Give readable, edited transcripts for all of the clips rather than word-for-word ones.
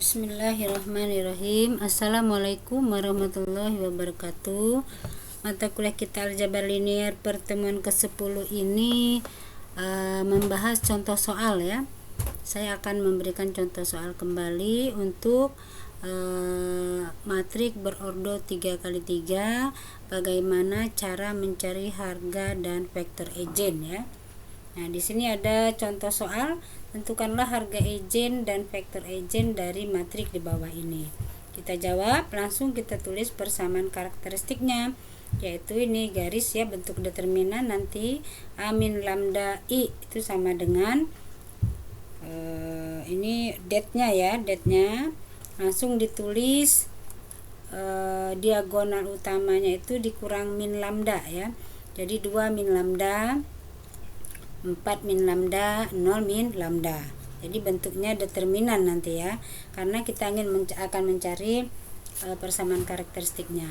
Bismillahirrahmanirrahim. Assalamualaikum warahmatullahi wabarakatuh. Mata kuliah kita aljabar linier pertemuan ke-10 ini membahas contoh soal ya. Saya akan memberikan contoh soal kembali untuk matrik berordo 3x3, bagaimana cara mencari harga dan vektor eigen ya. Nah, di sini ada contoh soal, tentukanlah harga eigen dan vektor eigen dari matrik di bawah ini. Kita jawab, langsung kita tulis persamaan karakteristiknya, yaitu ini garis ya, bentuk determinan nanti A min lambda I itu sama dengan ini date-nya ya, date-nya langsung ditulis diagonal utamanya itu dikurang min lambda ya. Jadi 2 min lambda, 4 min lambda, 0 min lambda. Jadi bentuknya determinan nanti ya, karena kita akan mencari persamaan karakteristiknya.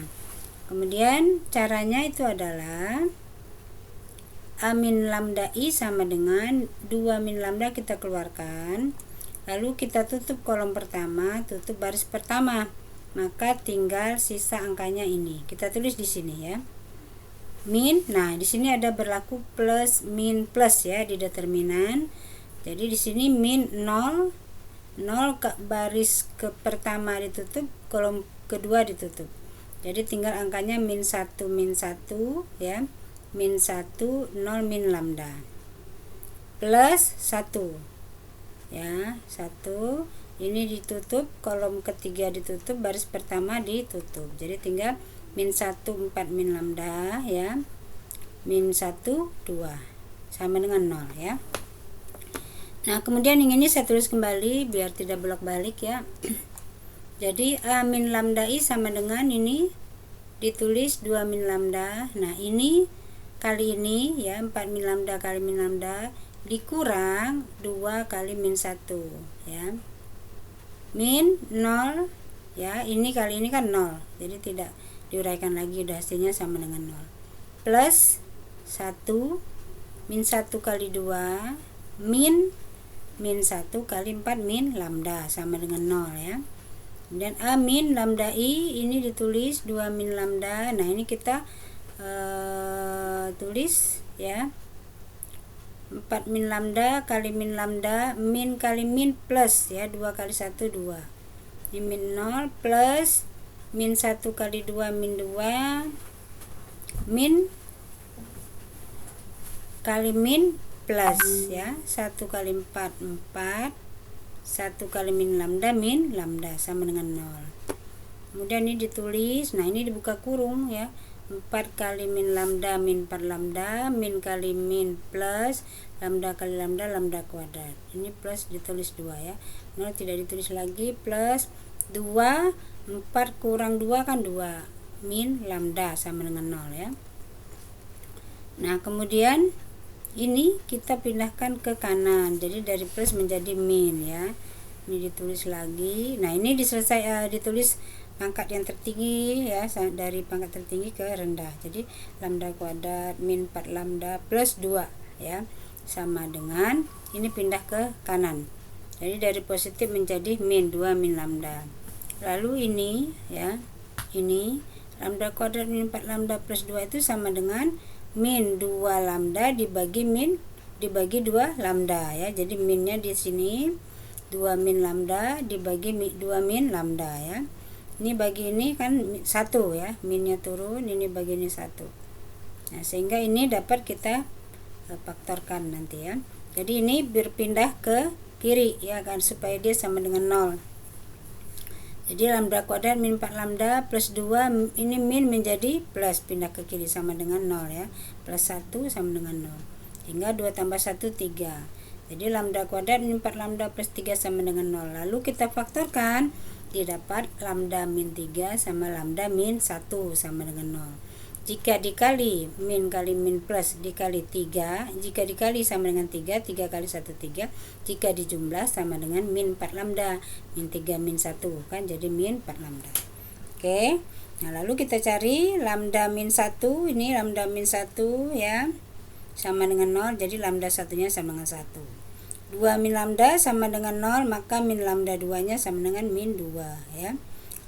Kemudian caranya itu adalah A min lambda I sama dengan 2 min lambda kita keluarkan, lalu kita tutup kolom pertama, tutup baris pertama, maka tinggal sisa angkanya ini. Kita tulis di sini ya. Min, nah di sini ada berlaku plus min plus ya di determinan. Jadi di sini min 0 ke baris ke pertama ditutup, kolom kedua ditutup. Jadi tinggal angkanya min 1 ya. Min 1 0 min lambda. Plus 1 ya, 1 ini ditutup, kolom ketiga ditutup, baris pertama ditutup. Jadi tinggal min 1 4 min lambda ya, min 1 2 sama dengan 0 ya. Nah kemudian yang ini saya tulis kembali biar tidak bolak-balik ya. Jadi A min lambda I sama dengan ini ditulis 2 min lambda. Nah ini kali ini ya, 4 min lambda kali min lambda dikurang 2 kali min 1 ya, min 0 ya, ini kali ini kan 0, jadi tidak diuraikan lagi, udah hasilnya sama dengan 0, plus 1 min 1 kali 2 min 1 kali 4 min lambda sama dengan 0 ya. Kemudian A min lambda I ini ditulis 2 min lambda. Nah ini kita tulis ya, 4 min lambda kali min lambda, min kali min plus ya, 2 kali 1 2, ini min 0 plus min 1 kali 2 min 2, min kali min plus ya, 1 kali 4 4, 1 kali min lambda sama dengan 0. Kemudian ini ditulis, nah ini dibuka kurung ya, 4 kali min lambda min 4 lambda, min kali min plus lambda kali lambda, lambda kuadrat. Ini plus ditulis 2 ya, 0 tidak ditulis lagi, plus 2, 4 kurang 2 kan 2, min lambda sama dengan 0 ya. Nah kemudian ini kita pindahkan ke kanan, jadi dari plus menjadi min ya. Ini ditulis lagi. Nah ini ditulis pangkat yang tertinggi ya, dari pangkat tertinggi ke rendah. Jadi lambda kuadrat min 4 lambda plus 2 ya, sama dengan ini pindah ke kanan. Jadi dari positif menjadi min 2 min lambda. Lalu ini ya, ini lambda kuadrat min 4 lambda plus 2 itu sama dengan min 2 lambda dibagi 2 lambda ya. Jadi minnya di sini 2 min lambda dibagi 2 min lambda ya. Ini bagi ini kan 1 ya, minnya turun, ini bagi ini 1. Nah sehingga ini dapat kita faktorkan nanti ya. Jadi ini berpindah ke kiri ya kan, supaya dia sama dengan 0. Jadi lambda kuadrat min 4 lambda plus 2, ini min menjadi plus, pindah ke kiri sama dengan 0 ya, plus 1 sama dengan 0. Hingga 2 tambah 1 3. Jadi lambda kuadrat min 4 lambda plus 3 sama dengan 0. Lalu kita faktorkan, didapat lambda min 3 sama lambda min 1 sama dengan 0. Jika dikali min kali min plus dikali 3, jika dikali sama dengan 3, 3 kali 1 3, jika dijumlah sama dengan min 4 lambda, min 3 min 1 kan jadi min 4 lambda. Oke. Nah, lalu kita cari lambda min 1, ini lambda min 1 ya, sama dengan 0, jadi lambda satunya sama dengan 1. 2 min lambda sama dengan 0, maka min lambda 2 nya sama dengan min 2 ya.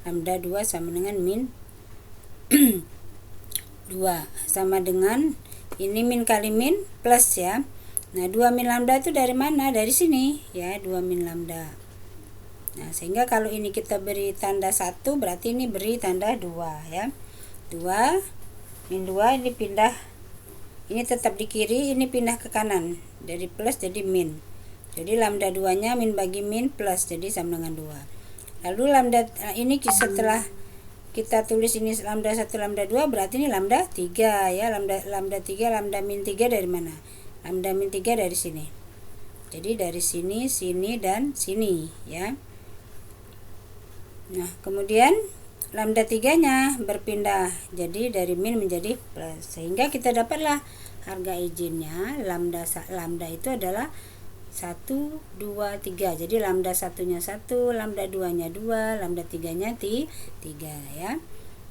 Lambda 2 sama dengan min 2 sama dengan ini min kali min plus ya. Nah 2 min lambda itu dari mana? Dari sini ya, 2 min lambda. Nah sehingga kalau ini kita beri tanda 1 berarti ini beri tanda 2 ya. 2 min 2 ini pindah, ini tetap di kiri, ini pindah ke kanan dari plus jadi min. Jadi lambda 2 nya min bagi min plus, jadi sama dengan 2. Lalu lambda ini setelah kita tulis ini lambda 1 lambda 2 berarti ini lambda 3 ya. Lambda 3, lambda min 3 dari mana? Lambda min 3 dari sini. Jadi dari sini, sini dan sini ya. Nah kemudian lambda 3 nya berpindah jadi dari min menjadi plus, sehingga kita dapatlah harga izinnya lambda itu adalah 1, 2, 3. Jadi lambda 1 nya 1, lambda 2 nya 2, lambda 3 nya 3 ya.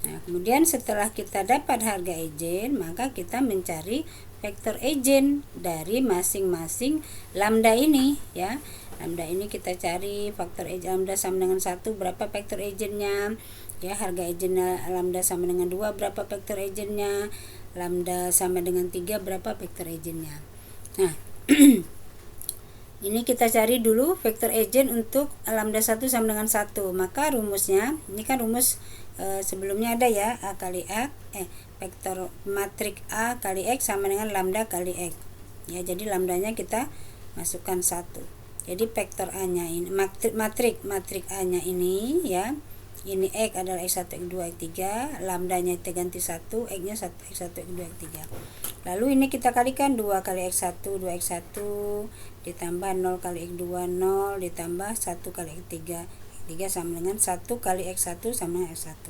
Nah kemudian setelah kita dapat harga ijen, maka kita mencari vektor ijen dari masing-masing lambda ini ya. Lambda ini kita cari faktor ijen lambda sama dengan 1, berapa vektor ijennya ya. Harga ijennya lambda sama dengan 2, berapa vektor ijennya. Lambda sama dengan 3, berapa vektor ijennya. Nah ini kita cari dulu vektor ijen untuk lambda 1 sama dengan 1. Maka rumusnya, ini kan rumus sebelumnya ada ya, A kali X, vektor matrik A kali X sama dengan lambda kali X ya. Jadi lambdanya kita masukkan 1. Jadi vektor A nya ini, matrik A nya ini ya, ini X adalah X1, X2, X3, lambdanya kita ganti 1, X nya 1, X1, X2, X3. Lalu ini kita kalikan 2 kali X1, 2X1 ditambah 0 kali X2, 0 ditambah 1 kali X3. X3 sama dengan 1 kali X1 sama dengan X1.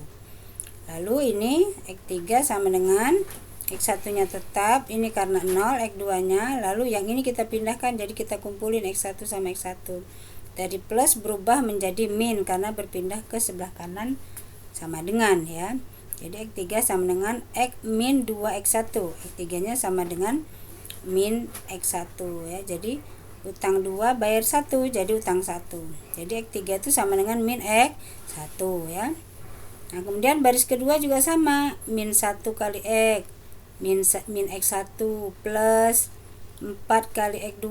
Lalu ini X3 sama dengan X1 nya tetap, ini karena 0, X2 nya, lalu yang ini kita pindahkan, jadi kita kumpulin X1 sama X1. Dari plus berubah menjadi min karena berpindah ke sebelah kanan sama dengan ya. Jadi X3 sama dengan X min 2X1. X3 nya sama dengan min X1 ya. Jadi utang 2 bayar 1, jadi utang 1. Jadi X3 itu sama dengan min X1 ya. Nah kemudian baris kedua juga sama, min 1 kali X min X1 plus 4 kali X2,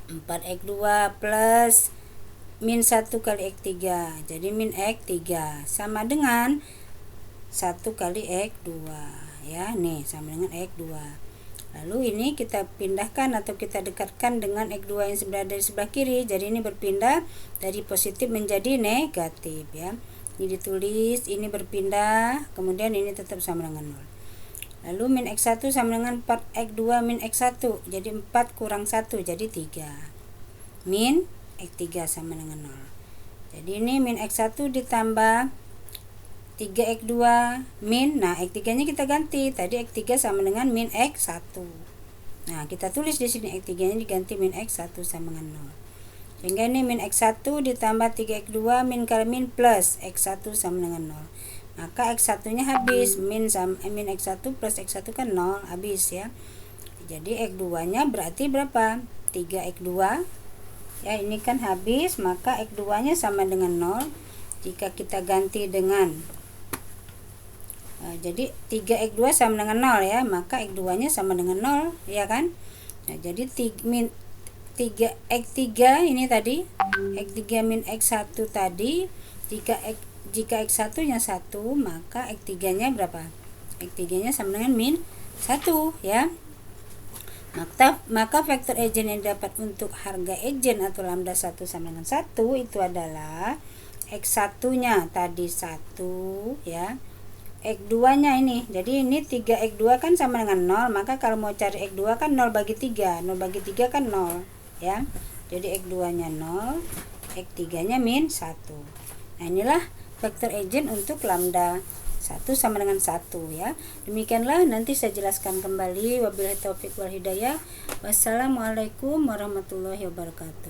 4X2 plus min 1 kali X3, jadi min X3 sama dengan 1 kali X2 ya. Nih sama dengan X2. Lalu ini kita pindahkan atau kita dekatkan dengan X2 yang dari sebelah kiri, jadi ini berpindah dari positif menjadi negatif ya. Ini ditulis, ini berpindah, kemudian ini tetap sama dengan 0. Lalu min X1 sama dengan 4X2 min X1, jadi 4 kurang 1 jadi 3. Min X3 sama dengan 0. Jadi ini min X1 ditambah 3X2 min, nah X3 nya kita ganti, tadi X3 sama dengan min X1. Nah kita tulis di sini X3 nya diganti min X1 sama dengan 0. Sehingga ini min X1 ditambah 3X2 min kali min plus X1 sama dengan 0. Maka X1 nya habis, min X1 plus X1 kan 0, habis ya. Jadi X2 nya berarti berapa? 3X2 ya, ini kan habis, maka X2 nya sama dengan 0. Jika kita ganti dengan jadi 3X2 sama dengan 0 ya, maka X2 nya sama dengan 0 ya kan. Nah jadi min 3X3 ini tadi, X3 min X1 tadi, jika X1 nya 1, maka X3 nya berapa? X3 nya sama dengan min 1 ya. Maka vektor ijen yang dapat untuk harga ijen atau lambda 1 sama dengan 1 itu adalah X1 nya tadi 1 ya, X2 nya ini, jadi ini 3X2 kan sama dengan 0, maka kalau mau cari X2 kan 0 bagi 3, 0 bagi 3 kan 0 ya. Jadi X2 nya 0, X3 nya min 1. Nah inilah vektor ijen untuk lambda 1 sama dengan 1 ya. Demikianlah, nanti saya jelaskan kembali. Wabillahi taufik wal hidayah. Wassalamualaikum warahmatullahi wabarakatuh.